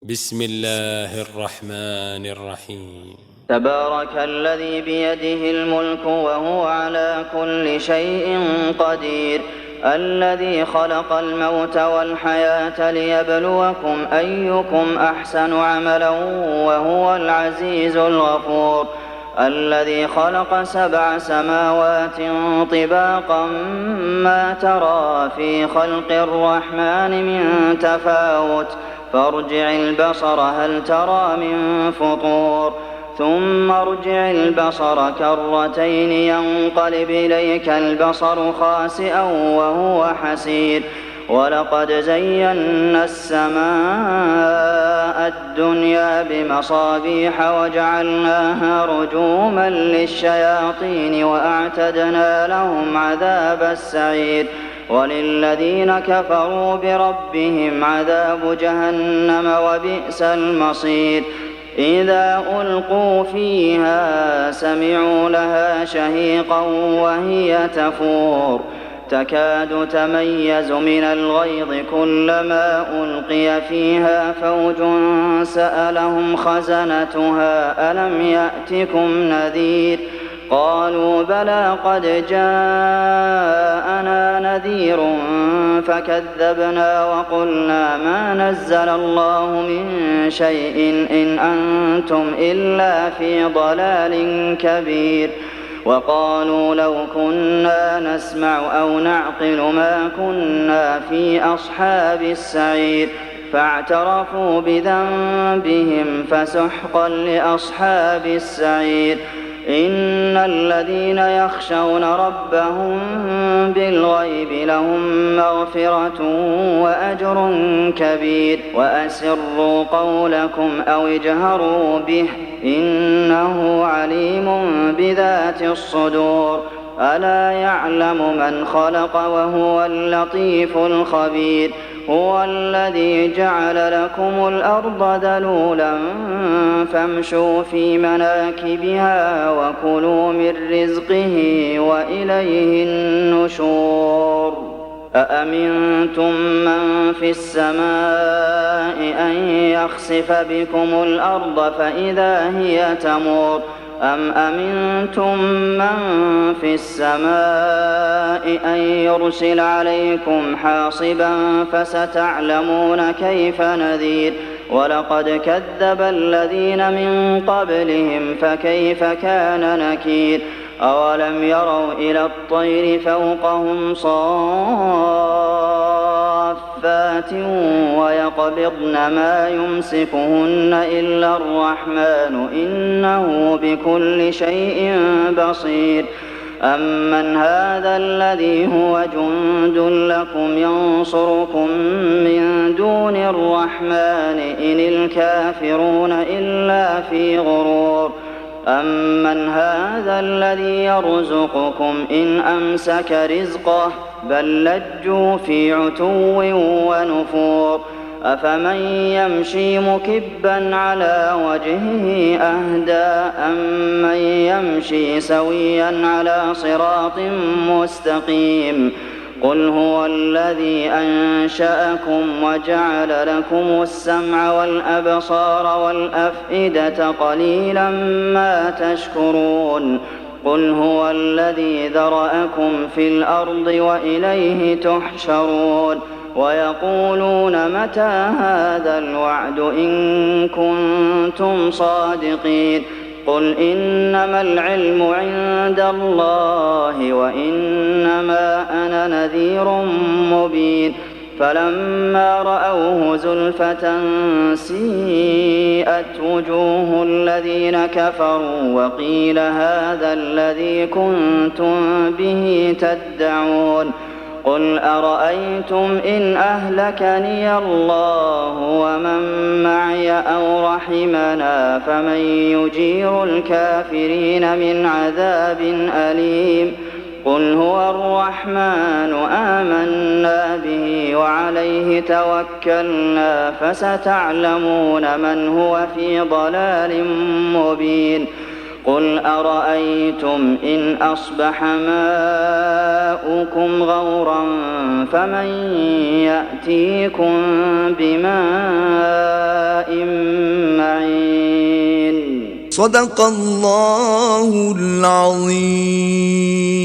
بسم الله الرحمن الرحيم. تبارك الذي بيده الملك وهو على كل شيء قدير، الذي خلق الموت والحياة ليبلوكم أيكم أحسن عملا وهو العزيز الغفور، الذي خلق 7 سماوات طباقا ما ترى في خلق الرحمن من تفاوت فارجع البصر هل ترى من فطور ثم ارجع البصر كرتين ينقلب إليك البصر خاسئا وهو حسير، ولقد زينا السماء الدنيا بمصابيح وجعلناها رجوما للشياطين وأعتدنا لهم عذاب السعير، وللذين كفروا بربهم عذاب جهنم وبئس المصير. إذا ألقوا فيها سمعوا لها شهيقا وهي تفور تكاد تميز من الغيظ كلما ألقي فيها فوج سألهم خزنتها ألم يأتكم نذير قالوا بلى قد جاءنا نذير فكذبنا وقلنا ما نزل الله من شيء إن أنتم إلا في ضلال كبير. وقالوا لو كنا نسمع أو نعقل ما كنا في أصحاب السعير فاعترفوا بذنبهم فسحقا لأصحاب السعير. إن الذين يخشون ربهم بالغيب لهم مغفرة وأجر كبير. وأسروا قولكم أو اجهروا به إنه عليم بذات الصدور. ألا يعلم من خلق وهو اللطيف الخبير. هو الذي جعل لكم الأرض ذلولا فامشوا في مناكبها وكلوا من رزقه وإليه النشور. أأمنتم من في السماء أن يخسف بكم الأرض فإذا هي تمور أم أمنتم من في السماء أن يرسل عليكم حاصبا فستعلمون كيف نذير. ولقد كذب الذين من قبلهم فكيف كان نكير. أولم يروا إلى الطير فوقهم صافات ويقبضن ما يمسكهن إلا الرحمن إنه بكل شيء بصير. أمن هذا الذي هو جند لكم ينصركم من دون الرحمن إن الكافرون إلا في غرور. أمن هذا الذي يرزقكم إن أمسك رزقه بل لجوا في عتو ونفور. أفمن يمشي مكبا على وجهه أهدى أمن يمشي سويا على صراط مستقيم. قل هو الذي أنشأكم وجعل لكم السمع والأبصار والأفئدة قليلا ما تشكرون. قل هو الذي ذرأكم في الأرض وإليه تحشرون. ويقولون متى هذا الوعد إن كنتم صادقين. قل إنما العلم عند الله وإنما أنا نذير مبين. فلما رأوه زلفة سيئت وجوه الذين كفروا وقيل هذا الذي كنتم به تدعون. قل أرأيتم إن أهلكني الله ومن معي أو رحمنا فمن يجير الكافرين من عذاب أليم. قل هو الرحمن آمنا به وعليه توكلنا فستعلمون من هو في ضلال مبين. قل أرأيتم إن أصبح ماؤكم غورا فمن يأتيكم بماء صدق الله العظيم.